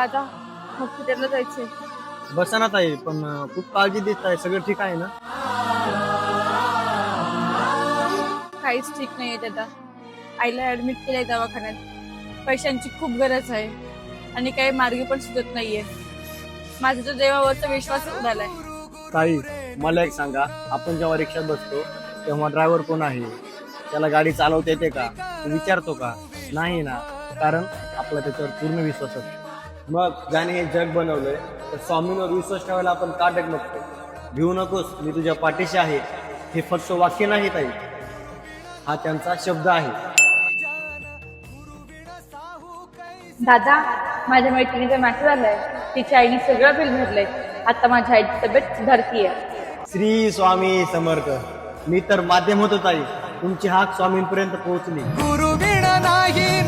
दादा हॉस्पिटलला जायचंय. बसा ना ताई, पण खूप काळजी देत आहे. सगळं ठीक आहे ना? काहीच ठीक नाहीये दादा. आईला ऍडमिट केलंय दवाखान्यात. पैशांची खूप गरज आहे आणि काही मार्ग पण सुचत नाहीये. माझा तर देवावरचा विश्वास उडालाय. ताई, मला एक सांगा, आपण जेव्हा रिक्षात बसतो तेव्हा ड्रायव्हर कोण आहे, त्याला गाडी चालवता येते का, तो विचारतो का? नाही ना, कारण आपला त्याच्यावर पूर्ण विश्वास असतो. मग ज्याने हे जग बनवलंय तर स्वामींवर विश्वास ठेवायला आपण का डगमगतो? भिवू नकोस, मी तुझ्या पाठीशी आहे. हे फक्त वाक्य नाही ताई, हा त्यांचा शब्द आहे. दादा, माझ्या मैत्रिणीचा मॅसेज आलाय. तिच्या आईने सगळं बिल भरलंय. आता माझ्या आईची तब्येत सुधारतीये. श्री स्वामी समर्थ. मी तर माध्यम होतो ताई, तुमची हाक स्वामींपर्यंत पोहोचली. गुरु बिन नाही